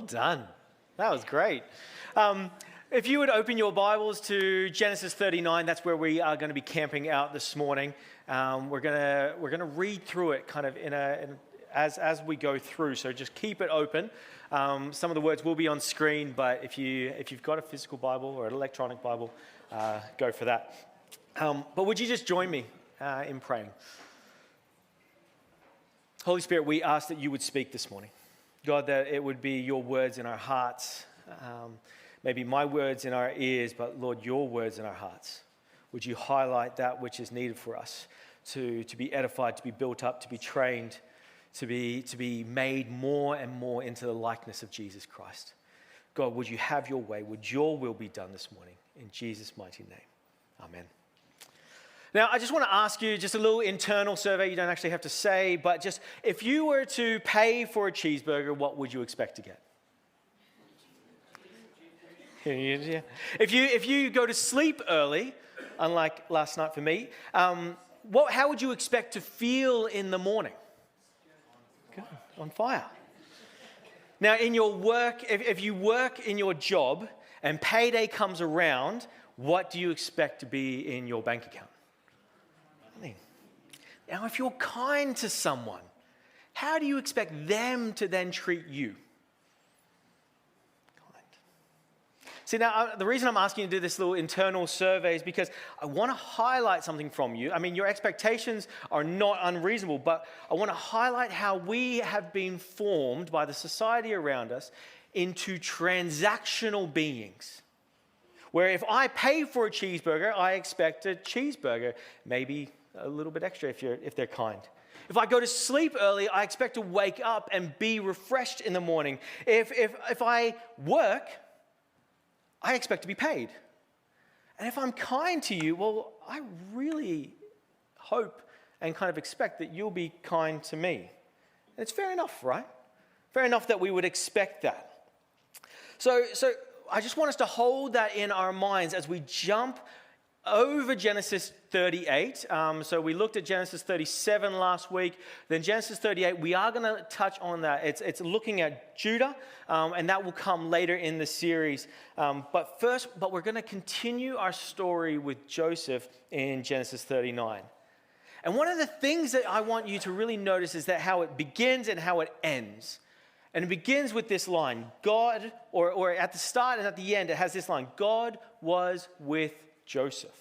done. That was great. If you would open your Bibles to Genesis 39, that's where we are going to be camping out this morning. We're gonna read through it kind of as we go through. So just keep it open. Some of the words will be on screen, but if you've got a physical Bible or an electronic Bible, go for that. But would you just join me in praying? Holy Spirit, we ask that you would speak this morning. God, that it would be your words in our hearts, maybe my words in our ears, but Lord, your words in our hearts. Would you highlight that which is needed for us to be edified, to be built up, to be trained, to be made more and more into the likeness of Jesus Christ. God, would you have your way? Would your will be done this morning? In Jesus' mighty name, amen. Now, I just want to ask you just a little internal survey. You don't actually have to say, but just if you were to pay for a cheeseburger, what would you expect to get? Yeah. If you go to sleep early, unlike last night for me, how would you expect to feel in the morning? Good. On fire. Now, in your work, if you work in your job and payday comes around, what do you expect to be in your bank account? Now, if you're kind to someone, how do you expect them to then treat you? Kind. See, now, the reason I'm asking you to do this little internal survey is because I want to highlight something from you. I mean, your expectations are not unreasonable, but I want to highlight how we have been formed by the society around us into transactional beings. Where if I pay for a cheeseburger, I expect a cheeseburger, maybe a little bit extra if they're kind. If I go to sleep early, I expect to wake up and be refreshed in the morning. If I work, I expect to be paid. And if I'm kind to you, well, I really hope and kind of expect that you'll be kind to me. And it's fair enough, right? Fair enough that we would expect that. So I just want us to hold that in our minds as we jump over Genesis 38. So we looked at Genesis 37 last week. Then Genesis 38, we are going to touch on that. It's looking at Judah, and that will come later in the series. But we're going to continue our story with Joseph in Genesis 39. And one of the things that I want you to really notice is that how it begins and how it ends. And it begins with this line, God, or at the start and at the end, it has this line, God was with Joseph.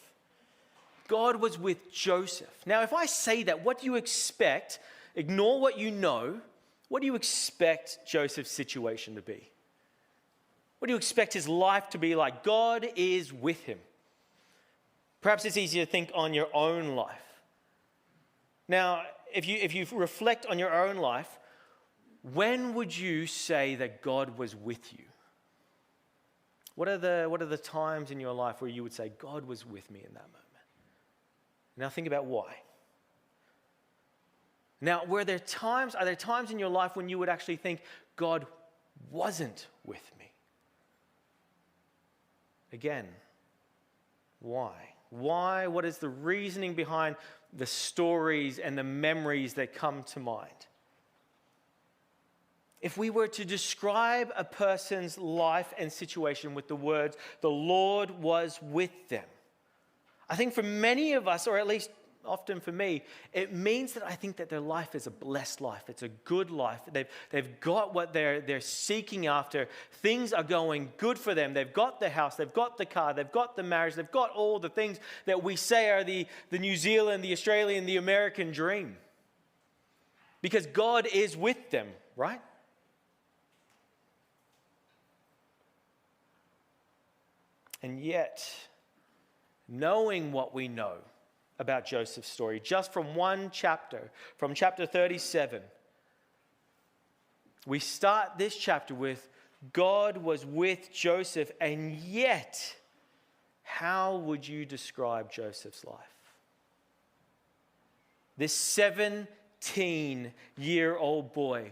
God was with Joseph. Now, if I say that, what do you expect? Ignore what you know. What do you expect Joseph's situation to be? What do you expect his life to be like? God is with him. Perhaps it's easier to think on your own life. Now, if you reflect on your own life, when would you say that God was with you? What are the times in your life where you would say, God was with me in that moment? Now think about why. Now, are there times in your life when you would actually think, God wasn't with me? Again, why? Why? What is the reasoning behind the stories and the memories that come to mind? If we were to describe a person's life and situation with the words, the Lord was with them, I think for many of us, or at least often for me, it means that I think that their life is a blessed life. It's a good life. They've got what they're seeking after. Things are going good for them. They've got the house. They've got the car. They've got the marriage. They've got all the things that we say are the New Zealand, the Australian, the American dream. Because God is with them, right? And yet, knowing what we know about Joseph's story, just from one chapter, from chapter 37, we start this chapter with God was with Joseph, and yet, how would you describe Joseph's life? This 17-year-old boy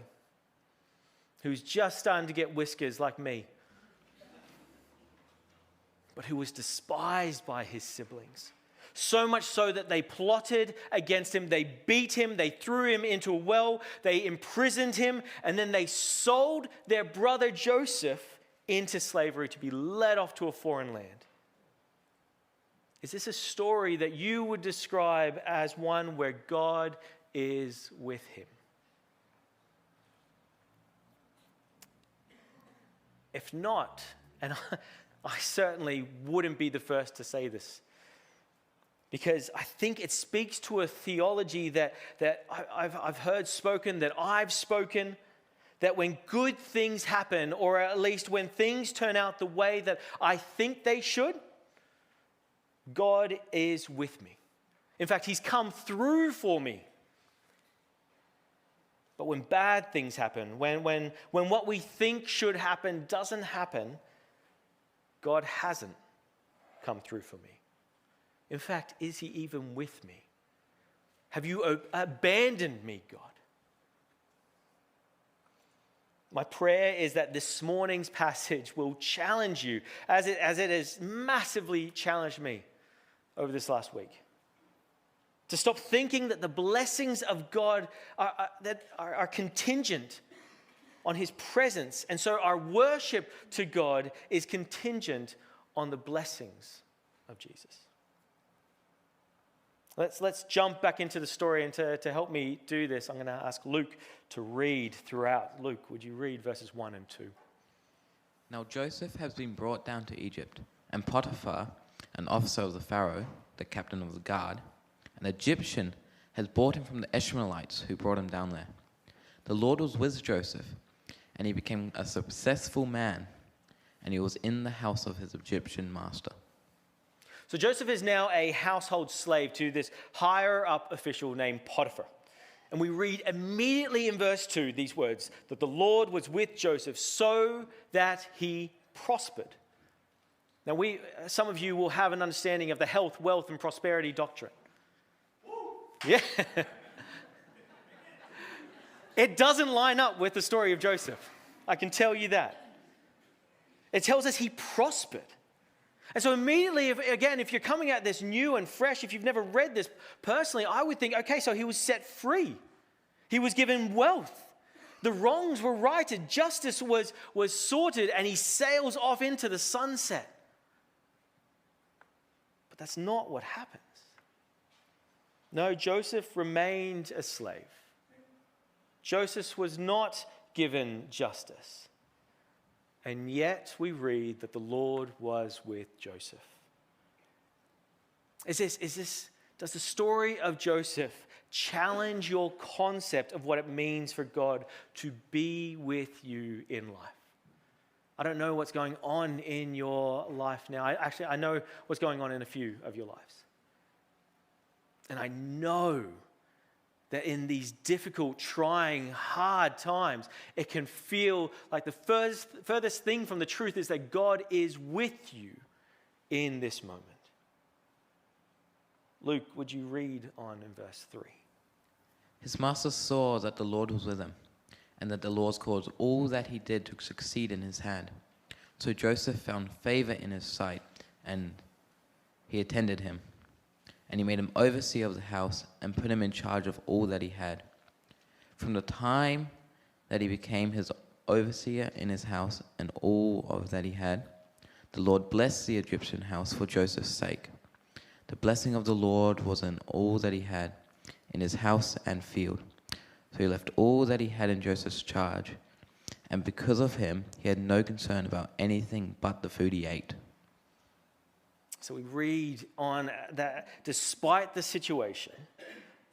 who's just starting to get whiskers like me, but who was despised by his siblings, So much so that they plotted against him. They beat him. They threw him into a well. They imprisoned him. And then they sold their brother Joseph into slavery to be led off to a foreign land. Is this a story that you would describe as one where God is with him? If not, and I certainly wouldn't be the first to say this, because I think it speaks to a theology that I've heard spoken, that I've spoken, that when good things happen, or at least when things turn out the way that I think they should, God is with me. In fact, he's come through for me. But when bad things happen, when what we think should happen doesn't happen, God hasn't come through for me. In fact, is he even with me? Have you abandoned me, God? My prayer is that this morning's passage will challenge you, as it has massively challenged me over this last week. To stop thinking that the blessings of God are contingent on his presence. And so our worship to God is contingent on the blessings of Jesus. Let's jump back into the story, and to help me do this, I'm going to ask Luke to read throughout. Luke, would you read verses 1 and 2? Now Joseph has been brought down to Egypt, and Potiphar, an officer of the Pharaoh, the captain of the guard, an Egyptian, has brought him from the Ishmaelites who brought him down there. The Lord was with Joseph, and he became a successful man, and he was in the house of his Egyptian master. So Joseph is now a household slave to this higher up official named Potiphar. And we read immediately in verse 2 these words, that the Lord was with Joseph so that he prospered. Now some of you will have an understanding of the health, wealth, and prosperity doctrine. Yeah. It doesn't line up with the story of Joseph. I can tell you that. It tells us he prospered. And so immediately, if you're coming at this new and fresh, if you've never read this personally, I would think, okay, so he was set free. He was given wealth. The wrongs were righted. Justice was sorted, and he sails off into the sunset. But that's not what happens. No, Joseph remained a slave. Joseph was not given justice. And yet we read that the Lord was with Joseph. Does the story of Joseph challenge your concept of what it means for God to be with you in life? I don't know what's going on in your life now. I know what's going on in a few of your lives. And I know that in these difficult, trying, hard times, it can feel like the furthest thing from the truth is that God is with you in this moment. Luke, would you read on in verse 3? His master saw that the Lord was with him, and that the Lord caused all that he did to succeed in his hand. So Joseph found favor in his sight, and he attended him. And he made him overseer of the house and put him in charge of all that he had. From the time that he became his overseer in his house and all of that he had, the Lord blessed the Egyptian house for Joseph's sake. The blessing of the Lord was in all that he had, in his house and field. So he left all that he had in Joseph's charge, and because of him, he had no concern about anything but the food he ate. So we read on that despite the situation,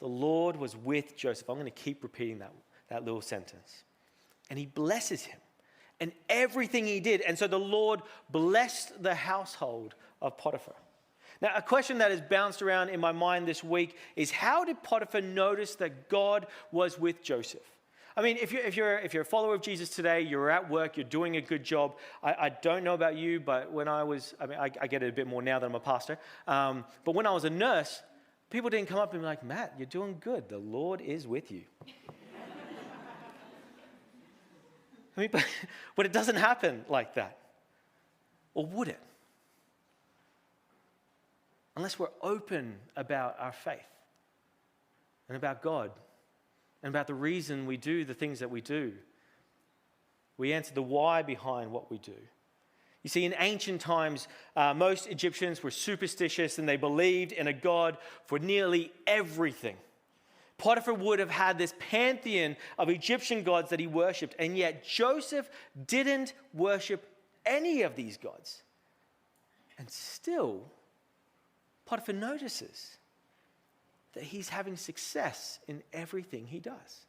the Lord was with Joseph. I'm going to keep repeating that little sentence. And he blesses him and everything he did. And so the Lord blessed the household of Potiphar. Now, a question that has bounced around in my mind this week is, how did Potiphar notice that God was with Joseph? I mean, if you're a follower of Jesus today, you're at work, you're doing a good job. I don't know about you, but when I get it a bit more now that I'm a pastor. But when I was a nurse, people didn't come up and be like, Matt, you're doing good. The Lord is with you. I mean, but it doesn't happen like that. Or would it? unless we're open about our faith and about God and about the reason we do the things that we do. We answer the why behind what we do. You see, in ancient times, most Egyptians were superstitious and they believed in a God for nearly everything. Potiphar would have had this pantheon of Egyptian gods that he worshipped, and yet Joseph didn't worship any of these gods. And still, Potiphar notices that he's having success in everything he does.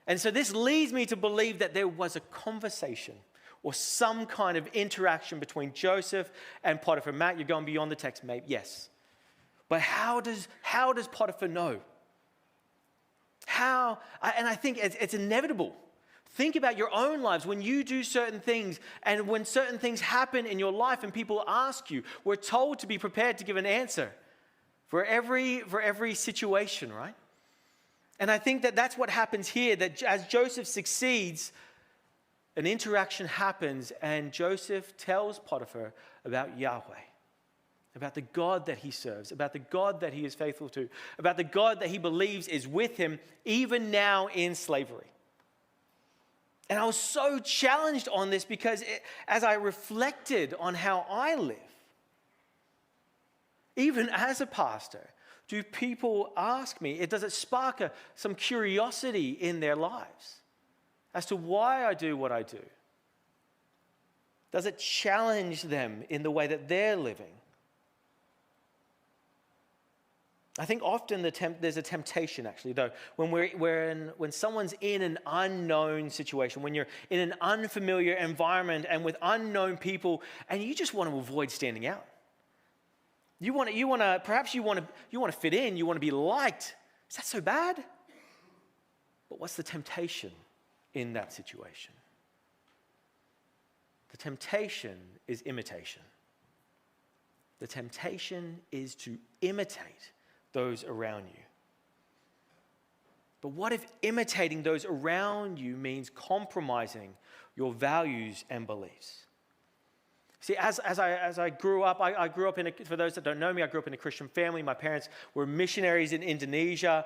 And so this leads me to believe that there was a conversation or some kind of interaction between Joseph and Potiphar. Matt, you're going beyond the text, maybe. Yes. But how does Potiphar know? And I think it's inevitable. Think about your own lives when you do certain things and when certain things happen in your life and people ask you. We're told to be prepared to give an answer for every situation, right? And I think that that's what happens here, that as Joseph succeeds, an interaction happens and Joseph tells Potiphar about Yahweh, about the God that he serves, about the God that he is faithful to, about the God that he believes is with him even now in slavery. And I was so challenged on this because as I reflected on how I live, even as a pastor, do people ask me, does it spark some curiosity in their lives as to why I do what I do? Does it challenge them in the way that they're living? I think often there's a temptation, actually, though, when someone's in an unknown situation, when you're in an unfamiliar environment and with unknown people, and you just want to avoid standing out. Perhaps you want to fit in. You want to be liked. Is that so bad? But what's the temptation in that situation? The temptation is imitation. The temptation is to imitate those around you. But what if imitating those around you means compromising your values and beliefs? See, as I grew up, I grew up for those that don't know me, I grew up in a Christian family. My parents were missionaries in Indonesia.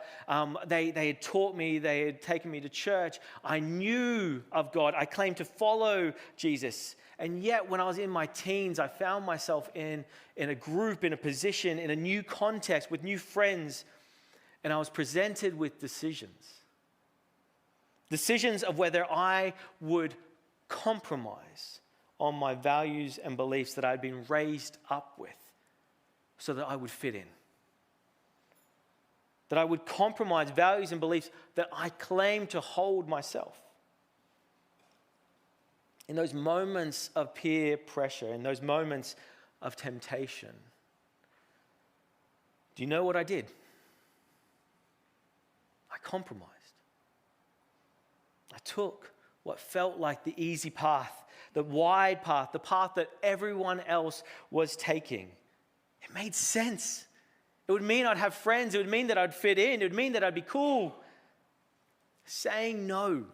They had taught me, they had taken me to church. I knew of God. I claimed to follow Jesus. And yet, when I was in my teens, I found myself in a group, in a position, in a new context with new friends. And I was presented with decisions. Decisions of whether I would compromise on my values and beliefs that I'd been raised up with so that I would fit in. That I would compromise values and beliefs that I claim to hold myself. In those moments of peer pressure, in those moments of temptation, do you know what I did? I compromised. I took what felt like the easy path, the wide path, the path that everyone else was taking. It made sense. It would mean I'd have friends. It would mean that I'd fit in. It would mean that I'd be cool. Saying no,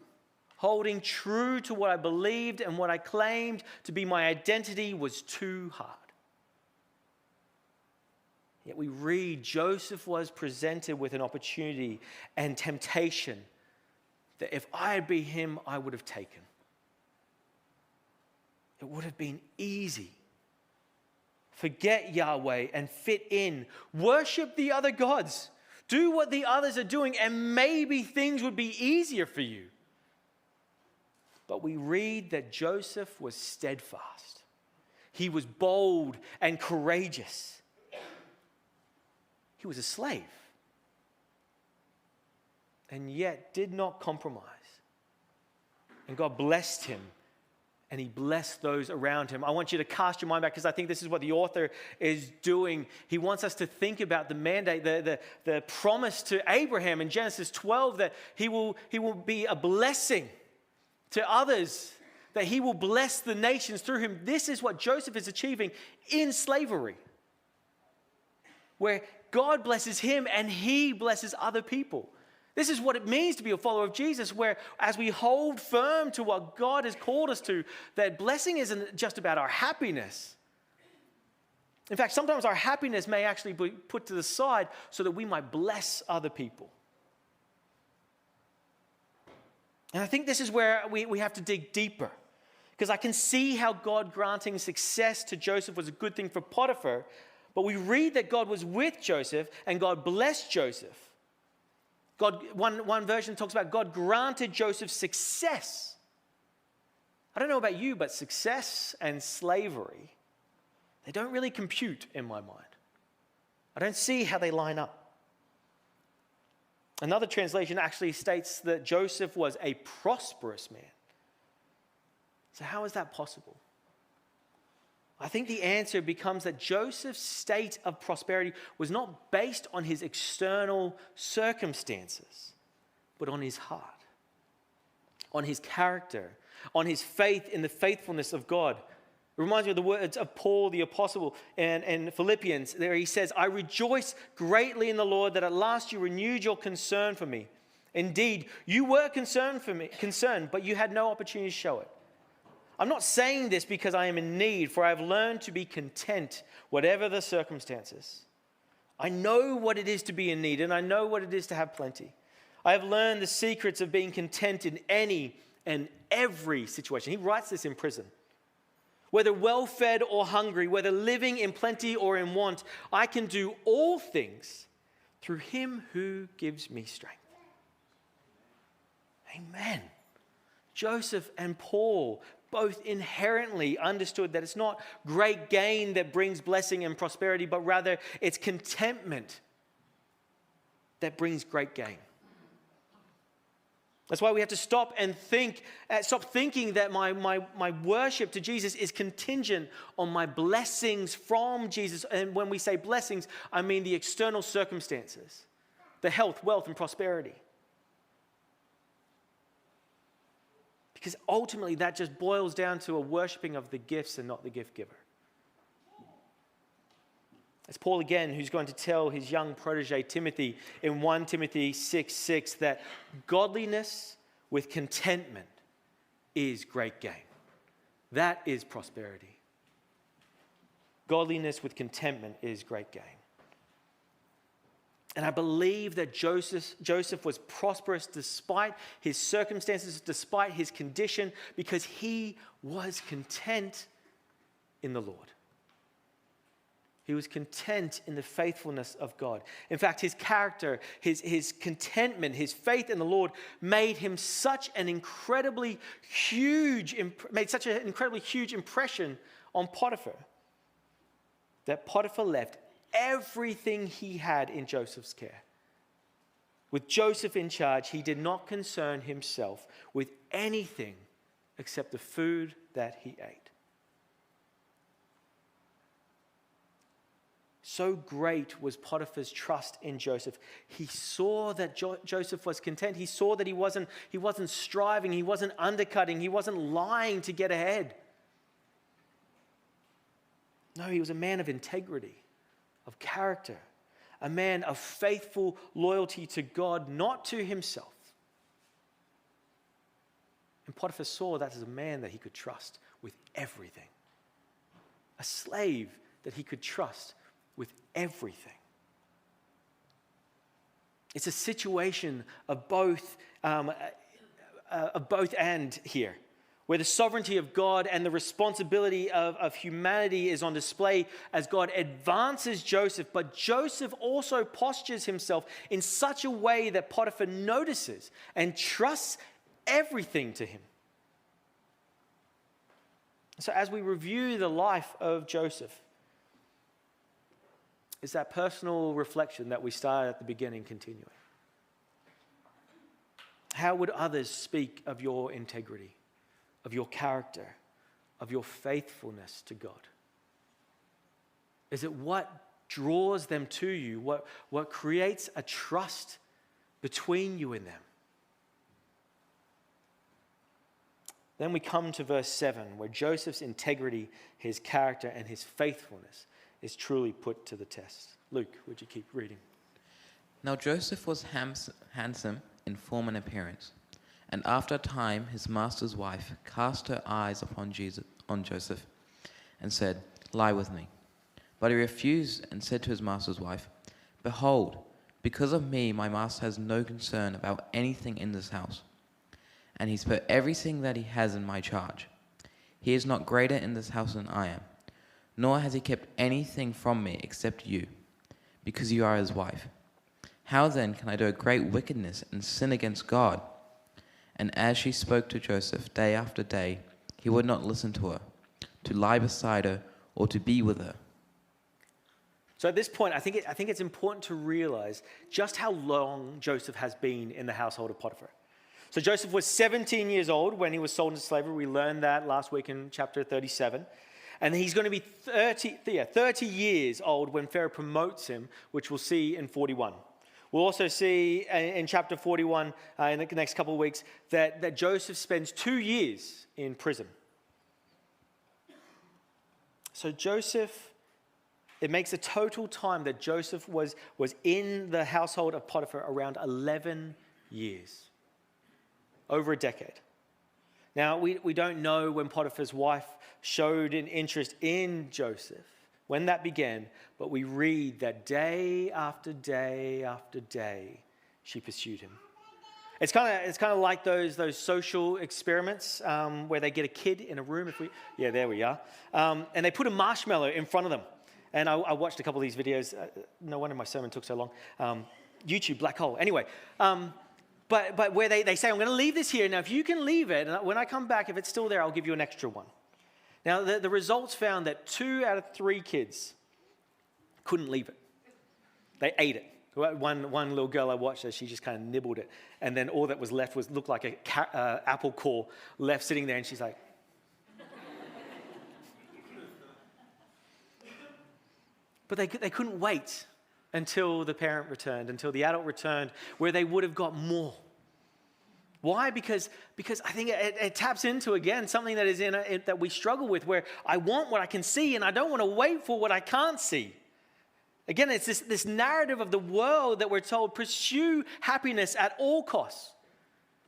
holding true to what I believed and what I claimed to be my identity was too hard. Yet we read Joseph was presented with an opportunity and temptation that if I had been him, I would have taken. It would have been easy. Forget Yahweh and fit in. Worship the other gods. Do what the others are doing, and maybe things would be easier for you. But we read that Joseph was steadfast. He was bold and courageous. He was a slave. And yet did not compromise. And God blessed him, and he blessed those around him. I want you to cast your mind back because I think this is what the author is doing. He wants us to think about the mandate, the promise to Abraham in Genesis 12 that he will be a blessing to others, that he will bless the nations through him. This is what Joseph is achieving in slavery, where God blesses him and he blesses other people. This is what it means to be a follower of Jesus, where as we hold firm to what God has called us to, that blessing isn't just about our happiness. In fact, sometimes our happiness may actually be put to the side so that we might bless other people. And I think this is where we have to dig deeper. Because I can see how God granting success to Joseph was a good thing for Potiphar. But we read that God was with Joseph and God blessed Joseph. One version talks about God granted Joseph success. I don't know about you, but success and slavery, they don't really compute in my mind. I don't see how they line up. Another translation actually states that Joseph was a prosperous man. So how is that possible? I think the answer becomes that Joseph's state of prosperity was not based on his external circumstances, but on his heart, on his character, on his faith in the faithfulness of God. It reminds me of the words of Paul the apostle in Philippians. There he says, I rejoice greatly in the Lord that at last you renewed your concern for me. Indeed, you were concerned, but you had no opportunity to show it. I'm not saying this because I am in need, for I have learned to be content, whatever the circumstances. I know what it is to be in need, and I know what it is to have plenty. I have learned the secrets of being content in any and every situation. He writes this in prison. Whether well-fed or hungry, whether living in plenty or in want, I can do all things through him who gives me strength. Amen. Joseph and Paul both inherently understood that it's not great gain that brings blessing and prosperity, but rather it's contentment that brings great gain. That's why we have to stop thinking that my worship to Jesus is contingent on my blessings from Jesus. And when we say blessings, I mean the external circumstances, the health, wealth, and prosperity. Because ultimately that just boils down to a worshiping of the gifts and not the gift giver. It's Paul again who's going to tell his young protege Timothy in 1 Timothy 6:6 that godliness with contentment is great gain. That is prosperity. Godliness with contentment is great gain. And I believe that Joseph was prosperous despite his circumstances, despite his condition, because he was content in the Lord. He was content in the faithfulness of God. In fact, his character, his contentment, his faith in the Lord made such an incredibly huge impression on Potiphar that Potiphar left everything he had in Joseph's care. With Joseph in charge, he did not concern himself with anything except the food that he ate. So great was Potiphar's trust in Joseph. He saw that Joseph was content. He saw that he wasn't striving, he wasn't undercutting, he wasn't lying to get ahead. No, he was a man of integrity, of character, a man of faithful loyalty to God, not to himself. And Potiphar saw that as a man that he could trust with everything. A slave that he could trust with everything. It's a situation of both and here, where the sovereignty of God and the responsibility of humanity is on display as God advances Joseph. But Joseph also postures himself in such a way that Potiphar notices and trusts everything to him. So as we review the life of Joseph, it's that personal reflection that we started at the beginning continuing. How would others speak of your integrity, of your character, of your faithfulness to God? Is it what draws them to you, what creates a trust between you and them? Then we come to verse 7, where Joseph's integrity, his character, and his faithfulness is truly put to the test. Luke, would you keep reading? Now Joseph was handsome in form and appearance, and after a time his master's wife cast her eyes upon Joseph and said, "Lie with me." But he refused and said to his master's wife, "Behold, because of me my master has no concern about anything in this house, and he's put everything that he has in my charge. He is not greater in this house than I am, nor has he kept anything from me except you, because you are his wife. How then can I do a great wickedness and sin against God?" And as she spoke to Joseph day after day, he would not listen to her, to lie beside her, or to be with her. So at this point, I think it's important to realize just how long Joseph has been in the household of Potiphar. So Joseph was 17 years old when he was sold into slavery. We learned that last week in chapter 37. And he's going to be 30 years old when Pharaoh promotes him, which we'll see in 41. We'll also see in chapter 41 in the next couple of weeks that Joseph spends 2 years in prison. So it makes the total time that Joseph was in the household of Potiphar around 11 years. Over a decade. Now, we don't know when Potiphar's wife showed an interest in Joseph, when that began, but we read that day after day after day, she pursued him. It's kind of like those social experiments where they get a kid in a room. There we are. And they put a marshmallow in front of them. And I watched a couple of these videos. No wonder my sermon took so long. YouTube, black hole. Anyway, but where they say, I'm going to leave this here. Now, if you can leave it, and when I come back, if it's still there, I'll give you an extra one. Now, the results found that 2 out of 3 kids couldn't leave it. They ate it. One little girl I watched, she just kind of nibbled it. And then all that was left looked like a apple core left sitting there. And she's like, but they couldn't wait until the parent returned, until the adult returned, where they would have got more. Why? Because I think it taps into, again, something that is that we struggle with, where I want what I can see and I don't want to wait for what I can't see. Again, it's this narrative of the world that we're told, pursue happiness at all costs.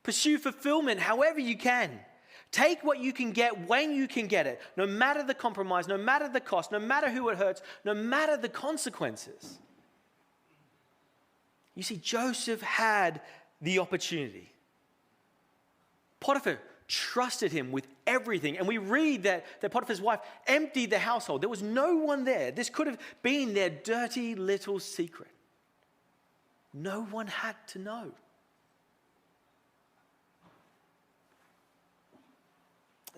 Pursue fulfillment however you can. Take what you can get when you can get it, no matter the compromise, no matter the cost, no matter who it hurts, no matter the consequences. You see, Joseph had the opportunity. Potiphar trusted him with everything. And we read that Potiphar's wife emptied the household. There was no one there. This could have been their dirty little secret. No one had to know.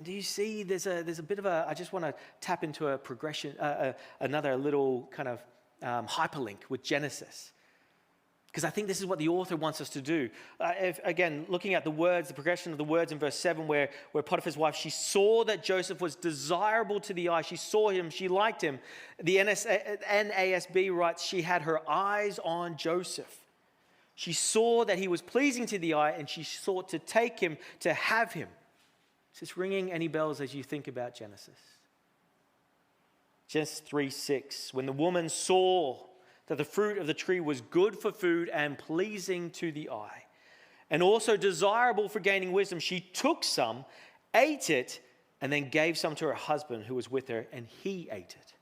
Do you see there's a bit of a, I just want to tap into a progression, another little kind of hyperlink with Genesis. Because I think this is what the author wants us to do. Again, looking at the words, the progression of the words in verse 7, where Potiphar's wife, she saw that Joseph was desirable to the eye. She saw him, she liked him. The NASB writes, she had her eyes on Joseph. She saw that he was pleasing to the eye, and she sought to take him, to have him. Is this ringing any bells as you think about Genesis? Genesis 3:6, when the woman saw that the fruit of the tree was good for food and pleasing to the eye, and also desirable for gaining wisdom, she took some, ate it, and then gave some to her husband who was with her, and he ate it.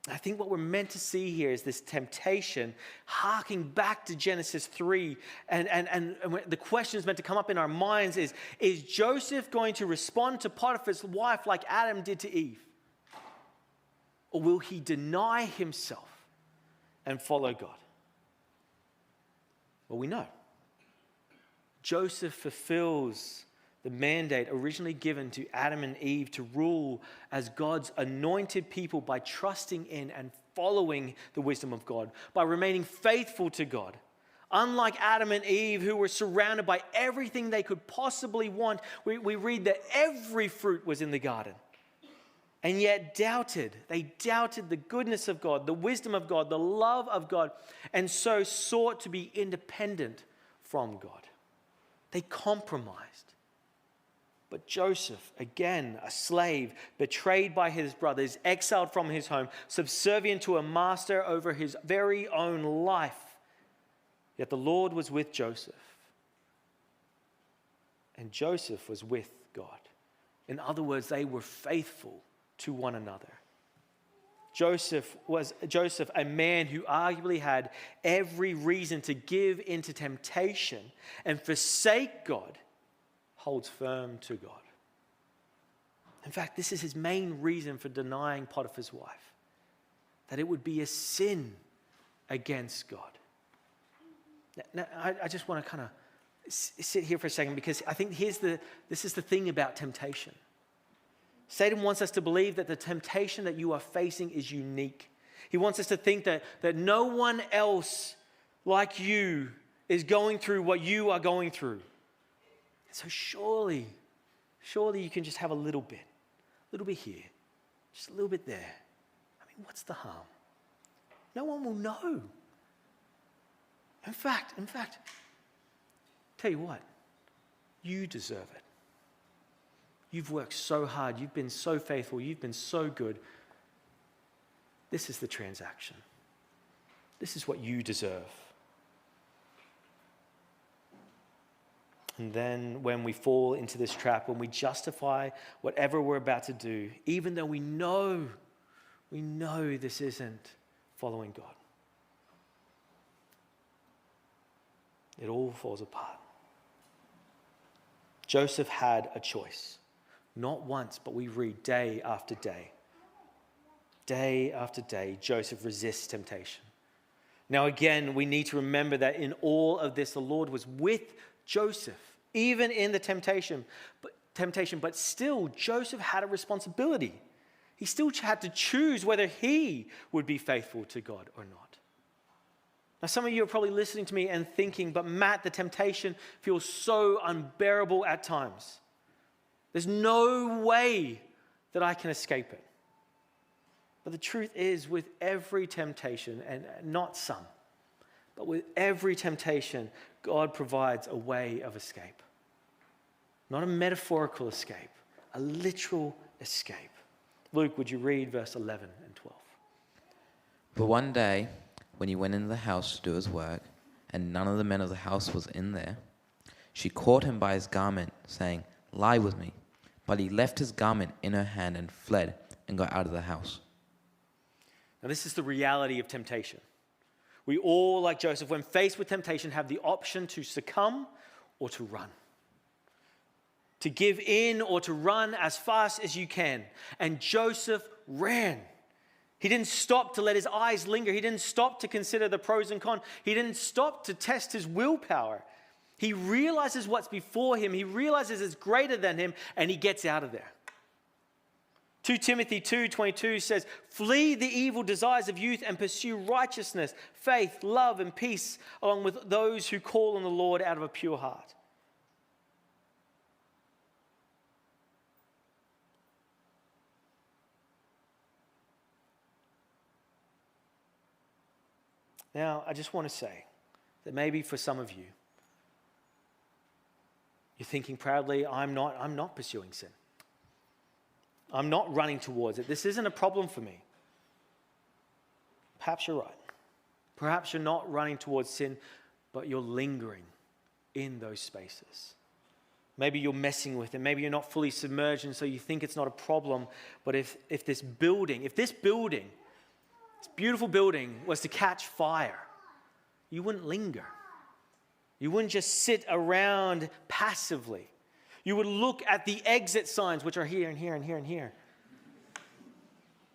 I think what we're meant to see here is this temptation, harking back to Genesis 3, and the question is meant to come up in our minds is Joseph going to respond to Potiphar's wife like Adam did to Eve? Or will he deny himself and follow God? Well, we know. Joseph fulfills the mandate originally given to Adam and Eve to rule as God's anointed people by trusting in and following the wisdom of God, by remaining faithful to God. Unlike Adam and Eve, who were surrounded by everything they could possibly want, we read that every fruit was in the garden. And yet doubted. They doubted the goodness of God, the wisdom of God, the love of God, and so sought to be independent from God. They compromised. But Joseph, again, a slave, betrayed by his brothers, exiled from his home, subservient to a master over his very own life. Yet the Lord was with Joseph. And Joseph was with God. In other words, they were faithful to one another. Joseph, a man who arguably had every reason to give into temptation and forsake God, holds firm to God. In fact, this is his main reason for denying Potiphar's wife, that it would be a sin against God. Now, I just want to kind of sit here for a second, because I think this is the thing about temptation. Satan wants us to believe that the temptation that you are facing is unique. He wants us to think that no one else like you is going through what you are going through. So surely you can just have a little bit here, just a little bit there. I mean, what's the harm? No one will know. In fact, tell you what, you deserve it. You've worked so hard, you've been so faithful, you've been so good. This is the transaction. This is what you deserve. And then when we fall into this trap, when we justify whatever we're about to do, even though we know this isn't following God, it all falls apart. Joseph had a choice. Not once, but we read day after day. Day after day, Joseph resists temptation. Now again, we need to remember that in all of this, the Lord was with Joseph, even in the temptation. But still, Joseph had a responsibility. He still had to choose whether he would be faithful to God or not. Now, some of you are probably listening to me and thinking, but Matt, the temptation feels so unbearable at times. There's no way that I can escape it. But the truth is, with every temptation, and not some, but with every temptation, God provides a way of escape. Not a metaphorical escape, a literal escape. Luke, would you read verse 11 and 12? But one day, when he went into the house to do his work, and none of the men of the house was in there, she caught him by his garment, saying, "Lie with me." But he left his garment in her hand and fled and got out of the house. Now, this is the reality of temptation. We all, like Joseph, when faced with temptation, have the option to succumb or to run. To give in or to run as fast as you can. And Joseph ran. He didn't stop to let his eyes linger. He didn't stop to consider the pros and cons. He didn't stop to test his willpower. He realizes what's before him. He realizes it's greater than him, and he gets out of there. 2 Timothy 2:22 says, "Flee the evil desires of youth and pursue righteousness, faith, love, and peace, along with those who call on the Lord out of a pure heart." Now, I just want to say that maybe for some of you, you're thinking proudly, I'm not pursuing sin. I'm not running towards it. This isn't a problem for me. Perhaps you're right. Perhaps you're not running towards sin, but you're lingering in those spaces. Maybe you're messing with it. Maybe you're not fully submerged, and so you think it's not a problem. But if this beautiful building was to catch fire, you wouldn't linger. You wouldn't just sit around passively. You would look at the exit signs, which are here and here and here and here.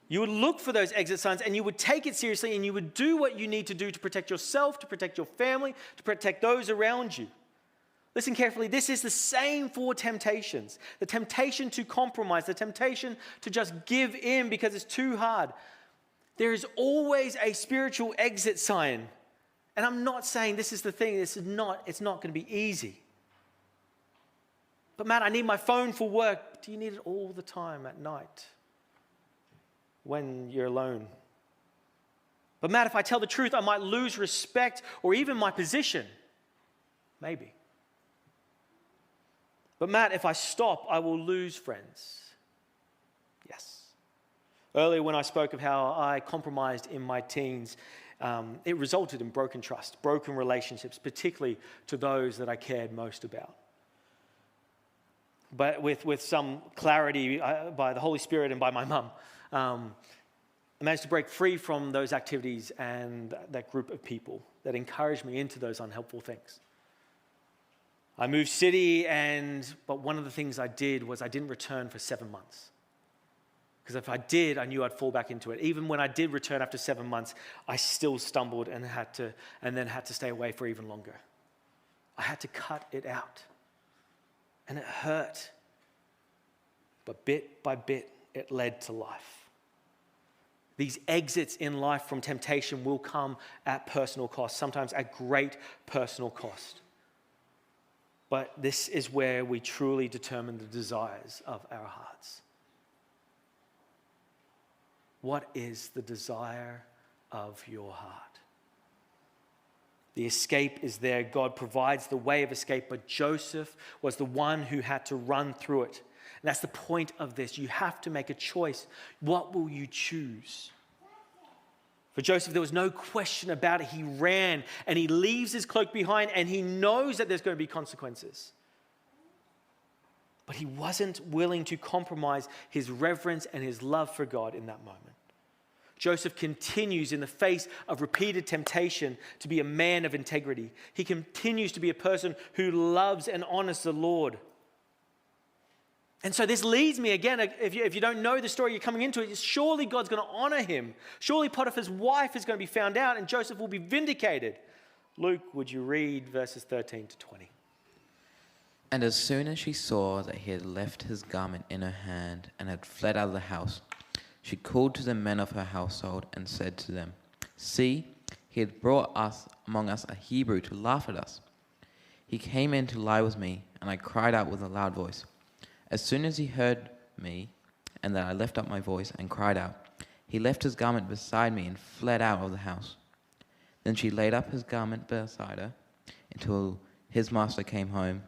You would look for those exit signs, and you would take it seriously, and you would do what you need to do to protect yourself, to protect your family, to protect those around you. Listen carefully. This is the same for temptations. The temptation to compromise, the temptation to just give in because it's too hard. There is always a spiritual exit sign. And I'm not saying this is the thing. It's not going to be easy. But Matt, I need my phone for work. Do you need it all the time at night when you're alone? But Matt, if I tell the truth, I might lose respect or even my position. Maybe. But Matt, if I stop, I will lose friends. Yes. Earlier when I spoke of how I compromised in my teens, it resulted in broken trust, broken relationships, particularly to those that I cared most about. But with some clarity by the Holy Spirit and by my mum, managed to break free from those activities and that group of people that encouraged me into those unhelpful things. I moved city, but one of the things I did was I didn't return for 7 months. Because if I did, I knew I'd fall back into it. Even when I did return after 7 months, I still stumbled and then had to stay away for even longer. I had to cut it out. And it hurt. But bit by bit, it led to life. These exits in life from temptation will come at personal cost, sometimes at great personal cost. But this is where we truly determine the desires of our hearts. What is the desire of your heart? The escape is there. God provides the way of escape, but Joseph was the one who had to run through it. And that's the point of this. You have to make a choice. What will you choose? For Joseph, there was no question about it. He ran and he leaves his cloak behind and he knows that there's going to be consequences. But he wasn't willing to compromise his reverence and his love for God in that moment. Joseph continues in the face of repeated temptation to be a man of integrity. He continues to be a person who loves and honors the Lord. And so this leads me again, if you don't know the story, you're coming into it, surely God's going to honor him. Surely Potiphar's wife is going to be found out and Joseph will be vindicated. Luke, would you read verses 13 to 20? And as soon as she saw that he had left his garment in her hand and had fled out of the house, she called to the men of her household and said to them, "See, he had brought among us a Hebrew to laugh at us. He came in to lie with me, and I cried out with a loud voice. As soon as he heard me, and that I lifted up my voice and cried out, he left his garment beside me and fled out of the house. Then she laid up his garment beside her until his master came home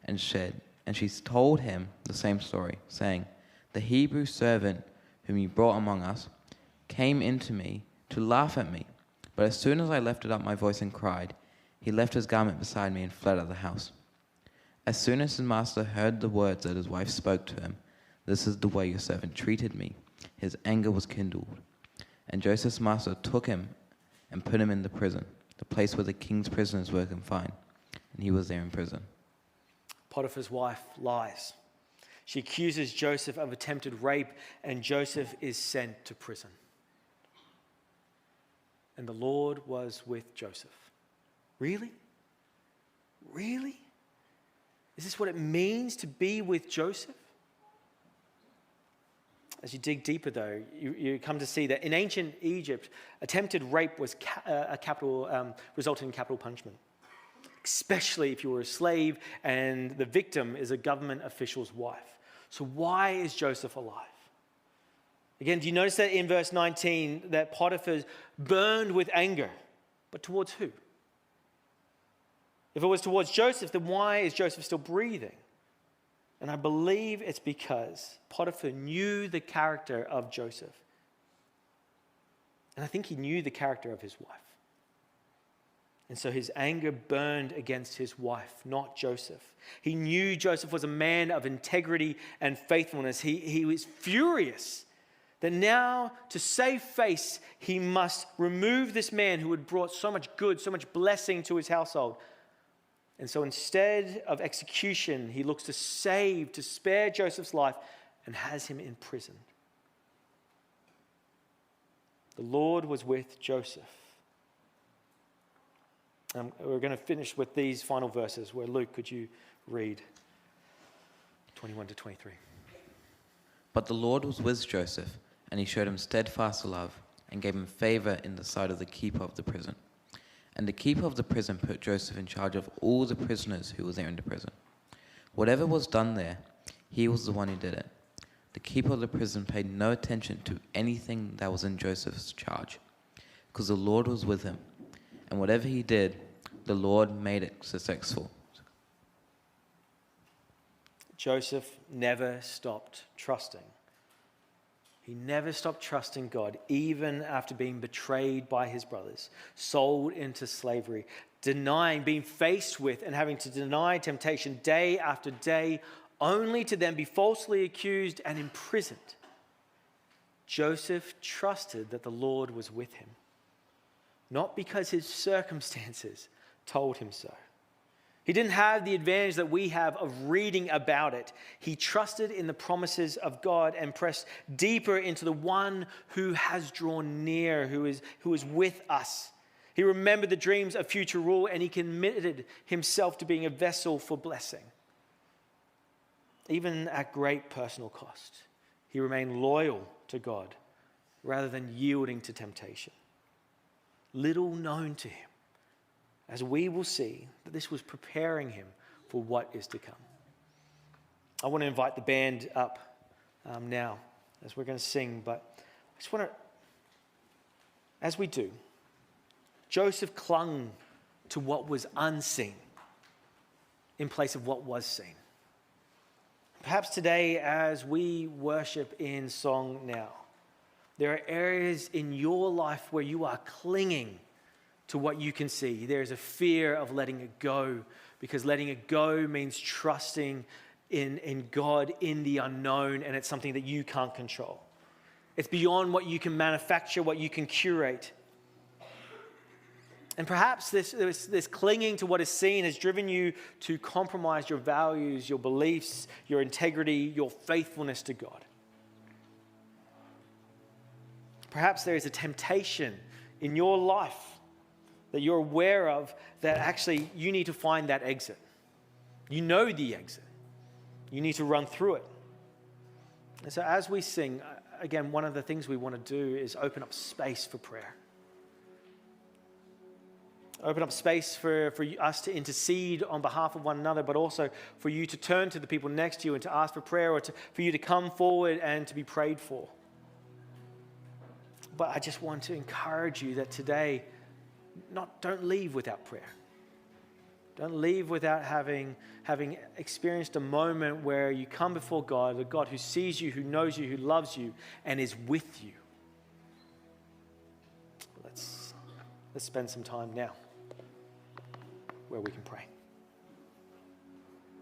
and she told him the same story, saying, The Hebrew servant whom you brought among us came in to me to laugh at me. But as soon as I lifted up my voice and cried, he left his garment beside me and fled out of the house. As soon as his master heard the words that his wife spoke to him, This is the way your servant treated me, his anger was kindled. And Joseph's master took him and put him in the prison, the place where the king's prisoners were confined, and he was there in prison." Potiphar's wife lies. She accuses Joseph of attempted rape, and Joseph is sent to prison. And the Lord was with Joseph. Really? Really? Is this what it means to be with Joseph? As you dig deeper, though, you come to see that in ancient Egypt, attempted rape was resulted in capital punishment, especially if you were a slave and the victim is a government official's wife. So why is Joseph alive? Again, do you notice that in verse 19 that Potiphar burned with anger? But towards who? If it was towards Joseph, then why is Joseph still breathing? And I believe it's because Potiphar knew the character of Joseph. And I think he knew the character of his wife. And so his anger burned against his wife, not Joseph. He knew Joseph was a man of integrity and faithfulness. He was furious that now, to save face, he must remove this man who had brought so much good, so much blessing to his household. And so instead of execution, he looks to spare Joseph's life, and has him imprisoned. The Lord was with Joseph. We're going to finish with these final verses where Luke, could you read 21 to 23? But the Lord was with Joseph, and he showed him steadfast love, and gave him favor in the sight of the keeper of the prison. And the keeper of the prison put Joseph in charge of all the prisoners who were there in the prison. Whatever was done there, he was the one who did it. The keeper of the prison paid no attention to anything that was in Joseph's charge, because the Lord was with him. And whatever he did, the Lord made it successful. Joseph never stopped trusting. He never stopped trusting God, even after being betrayed by his brothers, sold into slavery, being faced with and having to deny temptation day after day, only to then be falsely accused and imprisoned. Joseph trusted that the Lord was with him, not because his circumstances told him so. He didn't have the advantage that we have of reading about it. He trusted in the promises of God and pressed deeper into the one who has drawn near, who is with us. He remembered the dreams of future rule, and he committed himself to being a vessel for blessing. Even at great personal cost, he remained loyal to God rather than yielding to temptation. Little known to him, as we will see, that this was preparing him for what is to come. I want to invite the band up now as we're going to sing, but I just want to, as we do, Joseph clung to what was unseen in place of what was seen. Perhaps today, as we worship in song now, there are areas in your life where you are clinging to what you can see. There is a fear of letting it go, because letting it go means trusting in God in the unknown, and it's something that you can't control. It's beyond what you can manufacture, what you can curate. And perhaps this clinging to what is seen has driven you to compromise your values, your beliefs, your integrity, your faithfulness to God. Perhaps there is a temptation in your life that you're aware of that actually you need to find that exit. You know the exit. You need to run through it. And so as we sing, again, one of the things we want to do is open up space for prayer. Open up space for us to intercede on behalf of one another, but also for you to turn to the people next to you and to ask for prayer, or for you to come forward and to be prayed for. But I just want to encourage you that today, don't leave without prayer. Don't leave without having experienced a moment where you come before God, a God who sees you, who knows you, who loves you, and is with you. Let's spend some time now where we can pray.